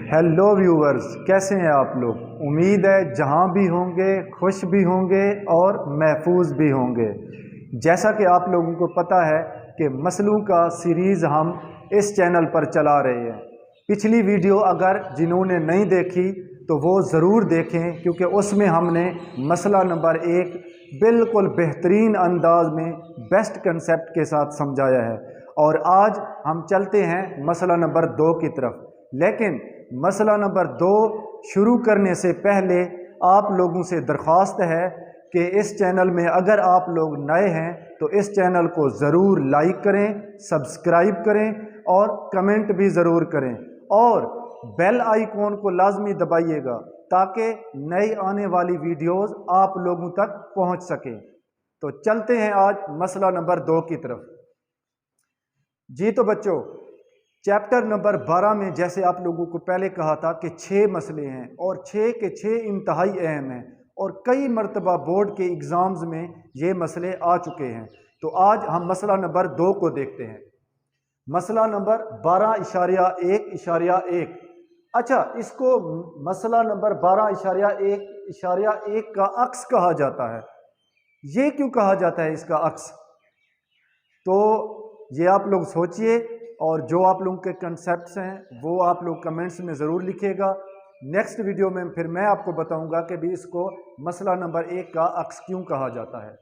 Hello viewers, कैसे हैं आप लोग। उम्मीद है जहां भी होंगे खुश भी होंगे और महफूज भी होंगे। जैसा कि आप लोगों को पता है कि मसलों का सीरीज़ हम इस चैनल पर चला रहे हैं। पिछली वीडियो अगर जिन्होंने नहीं देखी तो वो ज़रूर देखें, क्योंकि उसमें हमने मसला नंबर 1 बिल्कुल बेहतरीन अंदाज में बेस्ट कंसेप्ट के साथ समझाया है। और आज हम चलते हैं मसला नंबर 2 की तरफ। लेकिन मसला नंबर 2 शुरू करने से पहले आप लोगों से दरख्वास्त है कि इस चैनल में अगर आप लोग नए हैं तो इस चैनल को ज़रूर लाइक करें, सब्सक्राइब करें और कमेंट भी ज़रूर करें, और बेल आइकॉन को लाजमी दबाइएगा ताकि नई आने वाली वीडियोस आप लोगों तक पहुंच सकें। तो चलते हैं आज मसला नंबर 2 की तरफ। जी तो बच्चों, चैप्टर नंबर 12 में जैसे आप लोगों को पहले कहा था कि 6 मसले हैं और 6 के 6 इंतहाई अहम हैं और कई मरतबा बोर्ड के एग्ज़ाम्स में ये मसले आ चुके हैं। तो आज हम मसला नंबर 2 को देखते हैं। मसला नंबर 12.1.1। अच्छा, इसको मसला नंबर 12.1.1 का अक्स कहा जाता है। ये क्यों कहा जाता है इसका अक्स? तो ये आप लोग सोचिए, और जो आप लोगों के कंसेप्ट्स हैं वो आप लोग कमेंट्स में ज़रूर लिखिएगा। नेक्स्ट वीडियो में फिर मैं आपको बताऊंगा कि भी इसको मसला नंबर 1 का अक्स क्यों कहा जाता है।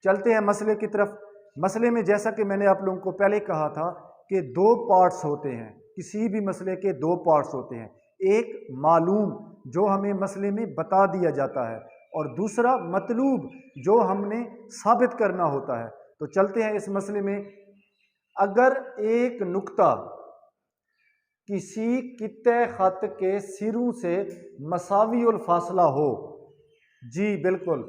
चलते हैं मसले की तरफ। मसले में जैसा कि मैंने आप लोगों को पहले कहा था कि 2 पार्ट्स होते हैं, किसी भी मसले के 2 पार्ट्स होते हैं। एक मालूम जो हमें मसले में बता दिया जाता है, और दूसरा मतलूब जो हमने साबित करना होता है। तो चलते हैं इस मसले में। अगर एक नुक्ता किसी कित्ते खत के सिरों से मसावी उल फासला हो। जी बिल्कुल,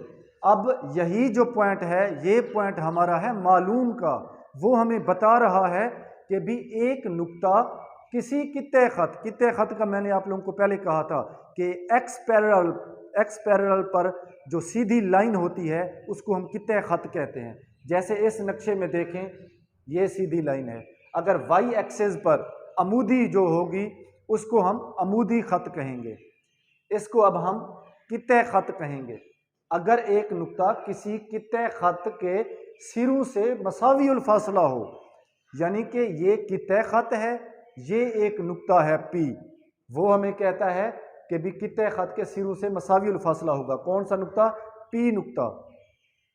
अब यही जो पॉइंट है, ये पॉइंट हमारा है मालूम का। वो हमें बता रहा है कि भी एक नुक्ता किसी कित्ते खत का मैंने आप लोगों को पहले कहा था कि एक्स पैरेलल पर जो सीधी लाइन होती है उसको हम कित्ते खत कहते हैं। जैसे इस नक्शे में देखें, ये सीधी लाइन है। अगर वाई एक्सिस पर अमूदी जो होगी उसको हम अमूदी खत कहेंगे, इसको अब हम कित्ते खत कहेंगे। अगर एक नुक्ता किसी कित्ते खत के सिरों से मसावी उल फासला हो, यानी कि ये कित्ते खत है, ये एक नुक्ता है पी, वो हमें कहता है कि भी कित्ते खत के सिरों से मसावी उल फासला होगा। कौन सा नुक्ता? पी नुक्ता।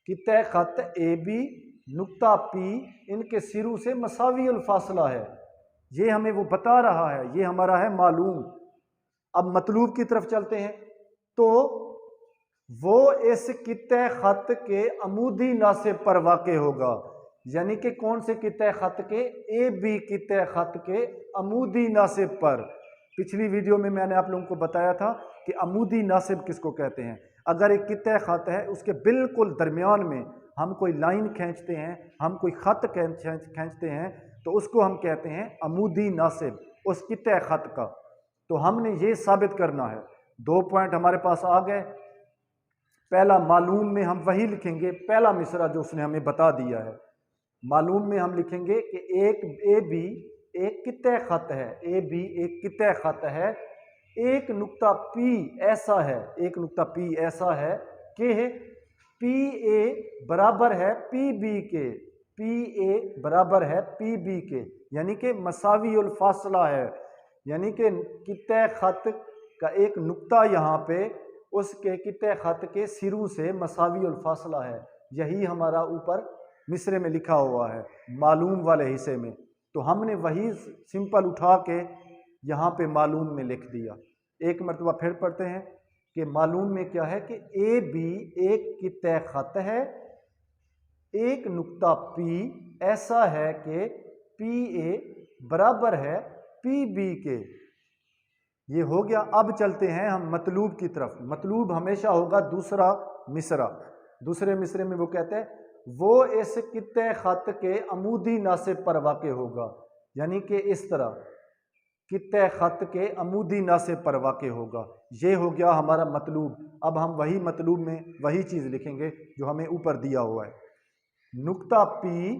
कित्ते खत ए बी नुक्ता पी, इनके सिरों से मसावी उल फासला है, ये हमें वो बता रहा है, ये हमारा है मालूम। अब मतलूब की तरफ चलते हैं। तो वो इस कित्ते खत के अमूदी नासिब पर वाक़े होगा, यानी कि कौन से कित्ते खत के? ए बी कित्ते खत के अमूदी नासिब पर। पिछली वीडियो में मैंने आप लोगों को बताया था कि अमूदी नासिब किसको कहते हैं। अगर एक कित्ते खत है, उसके बिल्कुल दरमियान में हम कोई लाइन खींचते हैं, हम कोई ख़त खींचते हैं, तो उसको हम कहते हैं अमूदी नासिब उस कित्ते खत का। तो हमने ये साबित करना है। 2 पॉइंट हमारे पास आ गए। पहला, मालूम में हम वही लिखेंगे, पहला मिसरा जो उसने हमें बता दिया है। मालूम में हम लिखेंगे कि एक ए बी एक कित्ते खत है, ए बी एक कित्ते खत है, एक नुक्ता पी ऐसा है, एक नुक्ता पी ऐसा है कि पी ए बराबर है पी बी के, पी ए बराबर है पी बी के, यानी कि मसावी उल फासला है, यानी कि कित्ते खत का एक नुक्ता यहाँ पे उसके कित्ते खत के सिरों से मसावी उल फासला है। यही हमारा ऊपर मिसरे में लिखा हुआ है मालूम वाले हिस्से में। तो हमने वही सिंपल उठा के यहाँ पे मालूम में लिख दिया। एक मरतबा फिर पढ़ते हैं कि मालूम में क्या है कि ए बी एक कित्ते खत है, एक नुक्ता पी ऐसा है कि पी ए बराबर है पी बी के। ये हो गया। अब चलते हैं हम मतलूब की तरफ। मतलूब हमेशा होगा दूसरा मिसरा। दूसरे मिसरे में वो कहते हैं वो इस कित्ते खत के अमूदी नासिब पर वाक़े होगा, यानी कि इस तरह कित्ते खत के अमूदी नासिब पर वाक़े होगा। ये हो गया हमारा मतलूब। अब हम वही मतलूब में वही चीज़ लिखेंगे जो हमें ऊपर दिया हुआ है। नुक्ता पी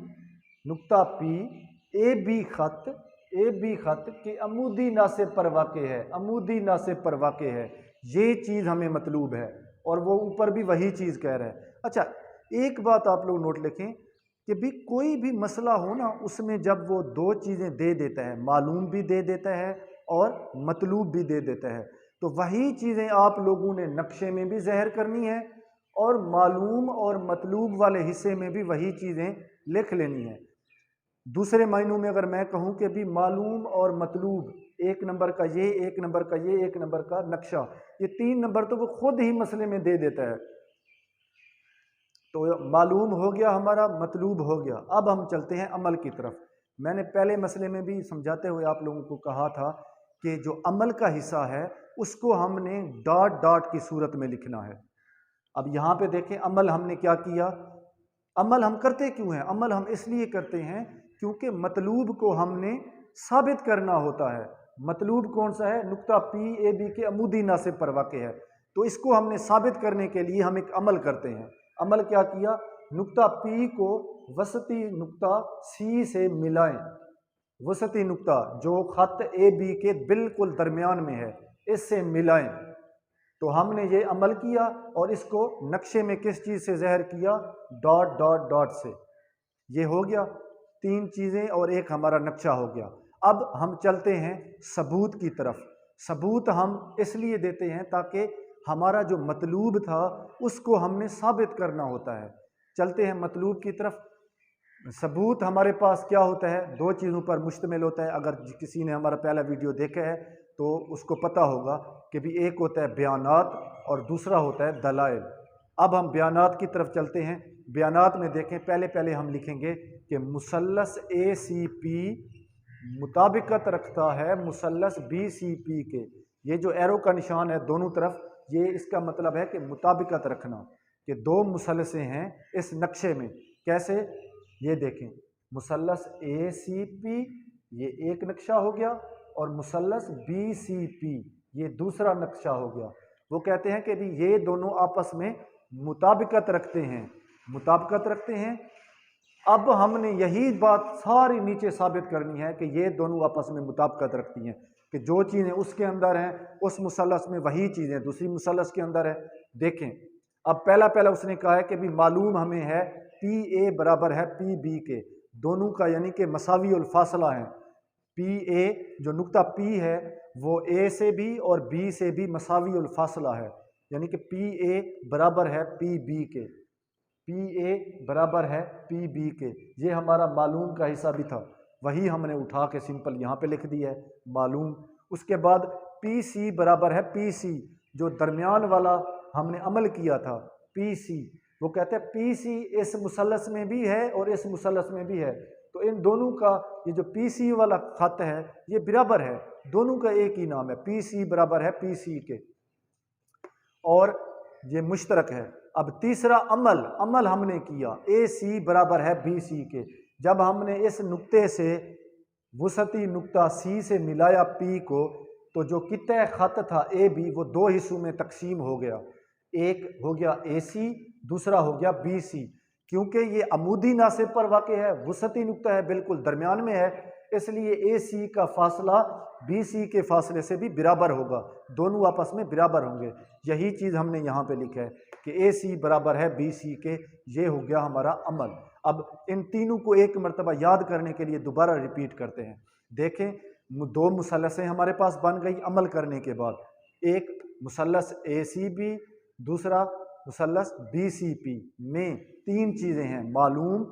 ए बी खत ए बी खत के अमूदी नासिब पर वाक़े है, अमूदी नासिब पर वाक़े है, ये चीज़ हमें मतलूब है और वो ऊपर भी वही चीज़ कह रहा है। अच्छा, एक बात आप लोग नोट लिखें कि भी कोई भी मसला हो ना, उसमें जब वो दो चीज़ें दे देता है, मालूम भी दे देता है और मतलूब भी दे देता है, तो वही चीज़ें आप लोगों ने नक्शे में भी ज़हर करनी है और मालूम और मतलूब वाले हिस्से में भी वही चीज़ें लिख लेनी है। दूसरे मायनों में अगर मैं कहूं कि भी मालूम और मतलूब, एक नंबर का ये, एक नंबर का ये, एक नंबर का नक्शा, ये 3 नंबर तो वो खुद ही मसले में दे देता है। तो मालूम हो गया हमारा, मतलूब हो गया। अब हम चलते हैं अमल की तरफ। मैंने पहले मसले में भी समझाते हुए आप लोगों को कहा था कि जो अमल का हिस्सा है उसको हमने डॉट डॉट की सूरत में लिखना है। अब यहाँ पे देखें, अमल हमने क्या किया, अमल हम करते क्यों हैं? अमल हम इसलिए करते हैं क्योंकि मतलूब को हमने साबित करना होता है। मतलूब कौन सा है? नुक्ता पी ए बी के अमूदी नासिब पर वाक़े है। तो इसको हमने साबित करने के लिए हम एक अमल करते हैं। अमल क्या किया? नुक्ता पी को वसती नुक्ता सी से मिलाएं। वसती नुक्ता जो खत ए बी के बिल्कुल दरमियान में है, इससे मिलाएं। तो हमने ये अमल किया और इसको नक्शे में किस चीज़ से ज़हर किया? डॉट डॉट डॉट से। ये हो गया 3 चीज़ें और एक हमारा नक्शा हो गया। अब हम चलते हैं सबूत की तरफ। सबूत हम इसलिए देते हैं ताकि हमारा जो मतलूब था उसको हमने साबित करना होता है। चलते हैं मतलूब की तरफ। सबूत हमारे पास क्या होता है? 2 चीज़ों पर मुश्तमिल होता है। अगर किसी ने हमारा पहला वीडियो देखा है तो उसको पता होगा कि भी एक होता है बयानात और दूसरा होता है दलाइल। अब हम बयानात की तरफ चलते हैं। बयानात में देखें, पहले हम लिखेंगे कि मुसल्लस ए सी पी मुताबिकत रखता है मुसल्लस बी सी पी के। ये जो एरो का निशान है दोनों तरफ, ये इसका मतलब है कि मुताबिकत रखना, कि 2 मुसल्लसें हैं इस नक्शे में। कैसे? ये देखें, मुसल्लस ए सी पी ये एक नक्शा हो गया और मुसल्लस बी सी पी ये दूसरा नक्शा हो गया। वो कहते हैं कि भी ये दोनों आपस में मुताबिकत रखते हैं, मुताबिकत रखते हैं। अब हमने यही बात सारी नीचे साबित करनी है कि ये दोनों आपस में मुताबिकत रखती हैं, कि जो चीज़ें उसके अंदर हैं उस मुसल्लस में वही चीज़ें दूसरी मुसल्लस के अंदर है। देखें, अब पहला उसने कहा है कि भी मालूम हमें है पी ए बराबर है पी बी के, दोनों का यानी कि मसावी उल फासला है। पी ए जो नुक्ता पी है वो ए से भी और बी से भी मसावी उल फासला है, यानी कि पी ए बराबर है पी बी के, पी ए बराबर है पी बी के। ये हमारा मालूम का हिस्सा भी था, वही हमने उठा के सिंपल यहाँ पे लिख दिया है मालूम। उसके बाद पी सी बराबर है पी सी, जो दरमियान वाला हमने अमल किया था पी सी। वो कहते हैं पी सी इस मुसल्लस में भी है और इस मुसल्लस में भी है, तो इन दोनों का ये जो पी सी वाला खत है ये बराबर है, दोनों का एक ही नाम है, पी सी बराबर है पी सी के और ये मुश्तरक है। अब तीसरा अमल हमने किया, ए सी बराबर है बी सी के। जब हमने इस नुक्ते से वसती नुक्ता सी से मिलाया पी को, तो जो कित्ता खत था ए बी वो 2 हिस्सों में तकसीम हो गया। एक हो गया ए सी, दूसरा हो गया बी सी। क्योंकि ये अमूदी नासिब पर वाक़े है, वसती नुक्ता है, बिल्कुल दरमियान में है, इसलिए ए सी का फासला बी सी के फासले से भी बराबर होगा, दोनों आपस में बराबर होंगे। यही चीज़ हमने यहाँ पे लिखा है कि ए सी बराबर है बी सी के। ये हो गया हमारा अमल। अब इन तीनों को एक मरतबा याद करने के लिए दोबारा रिपीट करते हैं। देखें, 2 मुसल्लसें हमारे पास बन गई अमल करने के बाद, एक मुसल्लस ए सी बी, दूसरा मुसल्लस बी सी पी में 3 चीज़ें हैं, मालूम,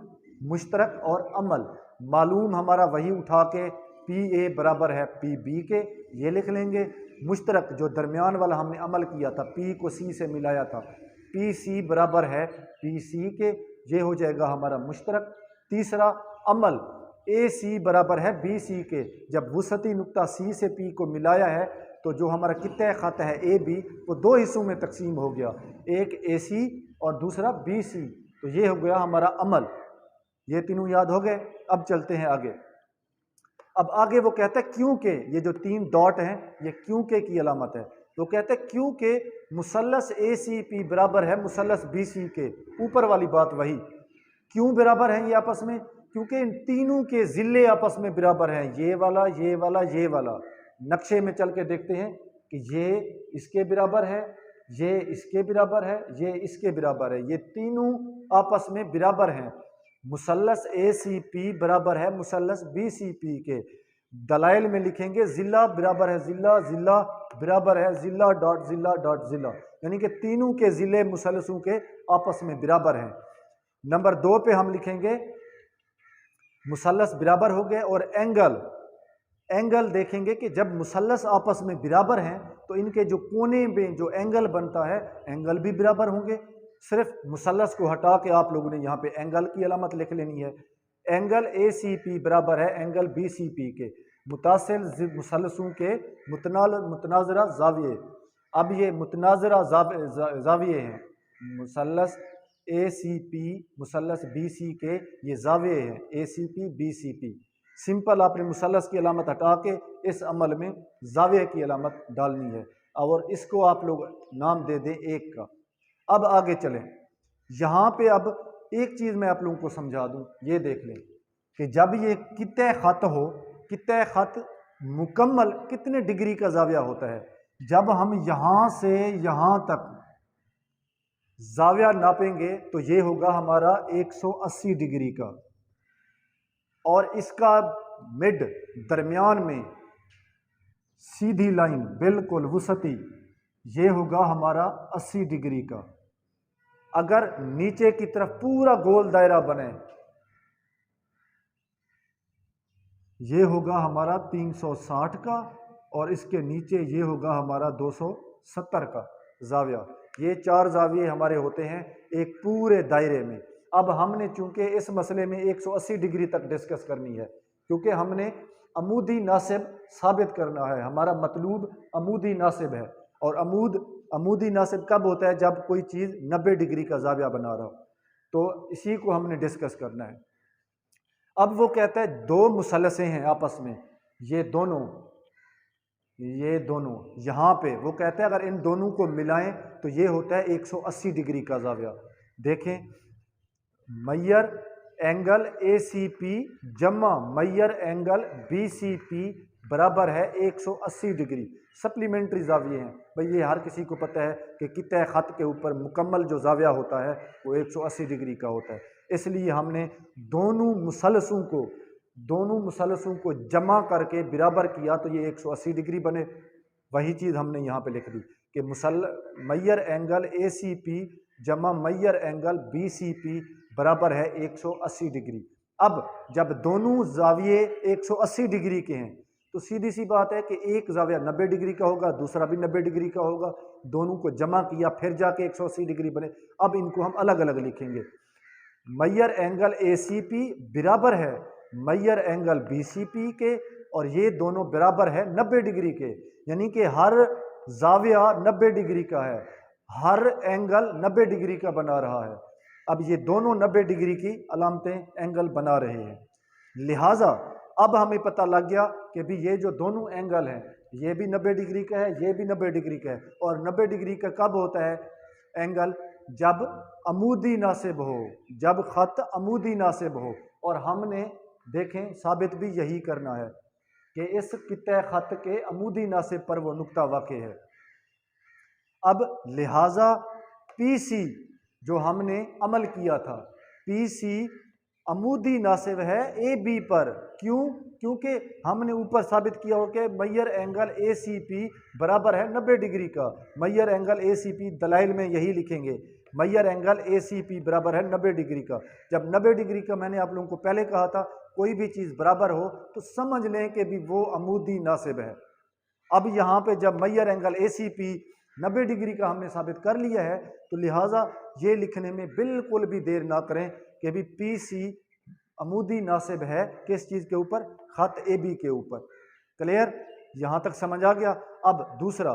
मुश्तरक और अमल। मालूम हमारा वही उठा के पी ए बराबर है पी बी के, ये लिख लेंगे। मुश्तरक जो दरमियान वाला हमने अमल किया था, पी को सी से मिलाया था, पी सी बराबर है पी सी के, ये हो जाएगा हमारा मुश्तरक। तीसरा अमल, ए सी बराबर है बी सी के। जब वसती नुक्ता सी से पी को मिलाया है तो जो हमारा कित्ता खत है ए बी वो 2 हिस्सों में तकसीम हो गया, एक ए सी और दूसरा बी सी। तो ये हो गया हमारा अमल। ये तीनों याद हो गए। अब चलते हैं आगे। अब आगे वो कहता है क्योंकि, ये जो 3 डॉट हैं ये क्योंकि की अलामत है। वो कहते हैं क्योंकि मुसल्लस ए सी पी बराबर है मुसल्लस बी सी के। ऊपर वाली बात वही, क्यों बराबर हैं ये आपस में? क्योंकि इन तीनों के ज़िले आपस में बराबर हैं, ये वाला, ये वाला, ये वाला। नक्शे में चल के देखते हैं कि ये इसके बराबर है, ये इसके बराबर है, ये इसके बराबर है, ये तीनों आपस में बराबर हैं। मुसल्लस ACP बराबर है मुसल्लस BCP के। दलाइल में लिखेंगे ज़िला बराबर है ज़िला, ज़िला बराबर है ज़िला डॉट ज़िला डॉट ज़िला, यानी कि तीनों के ज़िले मुसल्लसों के आपस में बराबर हैं। नंबर 2 पे हम लिखेंगे मुसल्लस बराबर हो गए, और एंगल देखेंगे कि जब मुसल्लस आपस में बराबर हैं तो इनके जो कोने में जो एंगल बनता है एंगल भी बराबर होंगे। सिर्फ मुसल्लस को हटा के आप लोगों ने यहाँ पे एंगल की अलामत लिख लेनी है। एंगल ACP बराबर है एंगल BCP के। मुतासिल मुसल्लसों के मुतनाज़रा ज़ाविये। अब ये मुतनाज़रा ज़ाविये हैं, मुसल्लस ACP मुसल्लस BC के ये ज़ाविये हैं, ACP BCP। सिंपल आपने मुसल्लस की अलामत हटा के इस अमल में ज़ाविये की अलामत डालनी है, और इसको आप लोग नाम दे दें 1 का। अब आगे चलें, यहाँ पे अब एक चीज़ मैं आप लोगों को समझा दूँ, ये देख लें कि जब ये कित्ते ख़त हो, कित्ते ख़त मुकम्मल कितने डिग्री का ज़ाविया होता है। जब हम यहाँ से यहाँ तक ज़ाविया नापेंगे तो ये होगा हमारा 180 डिग्री का, और इसका मिड दरमियान में सीधी लाइन बिल्कुल वसती ये होगा हमारा 80 डिग्री का। अगर नीचे की तरफ पूरा गोल दायरा बने ये होगा हमारा 360 का, और इसके नीचे ये होगा हमारा 270 का ज़ाविया। ये 4 ज़ाविये हमारे होते हैं एक पूरे दायरे में। अब हमने चूंकि इस मसले में 180 डिग्री तक डिस्कस करनी है, क्योंकि हमने अमूदी नासिब साबित करना है, हमारा मतलूब अमूदी नासिब है। और अमूदी नासिब कब होता है? जब कोई चीज़ 90 डिग्री का ज़ाविया बना रहा हो, तो इसी को हमने डिस्कस करना है। अब वो कहता है 2 मुसल्लसें हैं आपस में, ये दोनों यहाँ पे वो कहते हैं अगर इन दोनों को मिलाएं तो ये होता है 180 डिग्री का ज़ाविया। देखें, मैयर एंगल ACP जमा मैयर एंगल BCP बराबर है 180 डिग्री। सप्लीमेंट्री ज़ाविये हैं भाई, ये हर किसी को पता है कि कित्ते ख़त के ऊपर मुकम्मल जो ज़ाविया होता है वो 180 डिग्री का होता है। इसलिए हमने दोनों मुसल्लसों को जमा करके बराबर किया तो ये 180 डिग्री बने। वही चीज़ हमने यहाँ पे लिख दी कि मैयर एंगल ACP जमा मैयर एंगल BCP बराबर है 180 डिग्री। अब जब दोनों ज़ाविये 180 डिग्री के हैं तो सीधी सी बात है कि एक ज़ाविया 90 डिग्री का होगा, दूसरा भी 90 डिग्री का होगा। दोनों को जमा किया फिर जाके 180 डिग्री बने। अब इनको हम अलग अलग लिखेंगे। मैयर एंगल ACP बराबर है मैयर एंगल BCP के, और ये दोनों बराबर है 90 डिग्री के, यानी कि हर ज़ाविया 90 डिग्री का है, हर एंगल 90 डिग्री का बना रहा है। अब ये दोनों 90 डिग्री की अलामतें एंगल बना रहे हैं। लिहाजा अब हमें पता लग गया कि भी ये जो दोनों एंगल हैं ये भी 90 डिग्री का है, ये भी 90 डिग्री का है। और 90 डिग्री का कब होता है एंगल? जब अमूदी नासिब हो, जब ख़त अमूदी नासिब हो। और हमने देखें साबित भी यही करना है कि इस कित्ते ख़त के अमूदी नासिब पर वो नुक्ता वाक़ है। अब लिहाजा PC जो हमने अमल किया था, PC अमूदी नासिब है AB पर। क्यों? क्योंकि हमने ऊपर साबित किया हो कि मैयर एंगल ACP बराबर है 90 डिग्री का। मैयर एंगल ACP दलाइल में यही लिखेंगे, मैयर एंगल ACP बराबर है 90 डिग्री का। जब 90 डिग्री का मैंने आप लोगों को पहले कहा था, कोई भी चीज़ बराबर हो तो समझ लें कि भी वो अमूदी नासिब है। अब यहाँ पे जब मैयर एंगल ACP 90 डिग्री का हमने साबित कर लिया है तो लिहाजा ये लिखने में बिल्कुल भी देर ना करें कि भी PC अमूदी नासिब है किस चीज़ के ऊपर? ख़त AB के ऊपर। क्लियर? यहाँ तक समझ आ गया। अब दूसरा,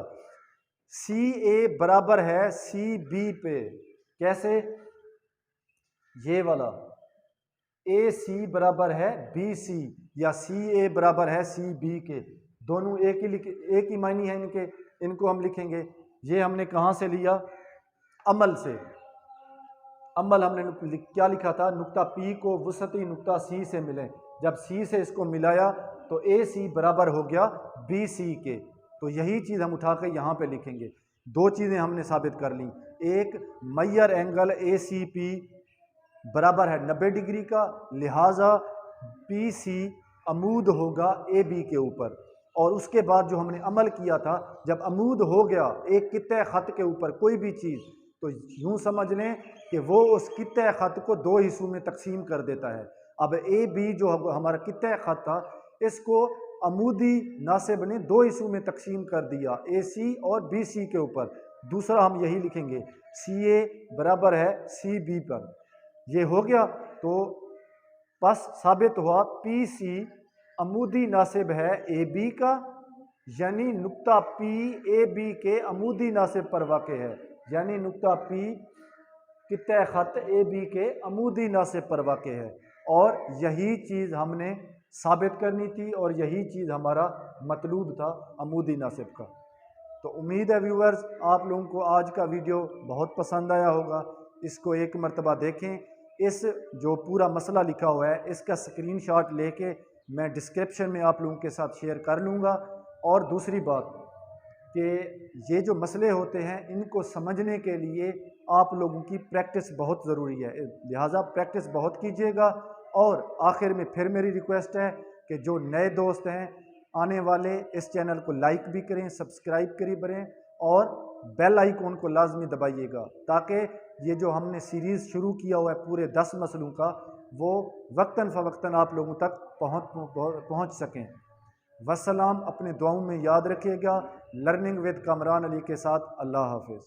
CA बराबर है CB पे। कैसे? ये वाला AC बराबर है BC, या CA बराबर है CB के। दोनों एक ही मायने हैं इनके, इनको हम लिखेंगे। ये हमने कहाँ से लिया? अमल से। अमल हमने क्या लिखा था, नुक्ता P को वसती नुक्ता C से मिले, जब C से इसको मिलाया तो AC बराबर हो गया BC के। तो यही चीज़ हम उठा के यहाँ पे लिखेंगे। दो चीज़ें हमने साबित कर ली, एक मैयर एंगल ACP बराबर है 90 डिग्री का, लिहाजा PC अमूद होगा AB के ऊपर। और उसके बाद जो हमने अमल किया था, जब अमूद हो गया एक कित्ते ख़त के ऊपर कोई भी चीज़, तो यूँ समझ लें कि वो उस कित्ते ख़त को दो हिस्सों में तकसीम कर देता है। अब AB जो हमारा कित्ते ख़त था, इसको अमूदी नासिब ने दो हिस्सों में तकसीम कर दिया, AC और BC के ऊपर। दूसरा हम यही लिखेंगे, CA बराबर है CB पर। ये हो गया तो बस साबित हुआ PC अमूदी नासिब है AB का, यानी नुक्ता P AB के अमूदी नासिब पर वाक़े है, यानी नुक्ता P कित्ते ख़त AB के अमूदी नासिब पर वाक़े है। और यही चीज़ हमने साबित करनी थी और यही चीज़ हमारा मतलूब था अमूदी नासिब का। तो उम्मीद है व्यूअर्स आप लोगों को आज का वीडियो बहुत पसंद आया होगा। इसको एक मरतबा देखें। इस जो पूरा मसला लिखा हुआ है इसका स्क्रीनशॉट लेके मैं डिस्क्रिप्शन में आप लोगों के साथ शेयर कर लूँगा। और दूसरी बात कि ये जो मसले होते हैं इनको समझने के लिए आप लोगों की प्रैक्टिस बहुत ज़रूरी है, लिहाजा प्रैक्टिस बहुत कीजिएगा। और आखिर में फिर मेरी रिक्वेस्ट है कि जो नए दोस्त हैं आने वाले इस चैनल को लाइक भी करें, सब्सक्राइब करें और बेल आइकॉन को लाजमी दबाइएगा, ताकि ये जो हमने सीरीज़ शुरू किया हुआ है पूरे 10 मसलों का, वो वक्तन फ़वक्तन आप लोगों तक पहुँच सकें। वस्सलाम, अपने दुआओं में याद रखिएगा। लर्निंग विद कामरान अली के साथ। अल्लाह हाफिज़।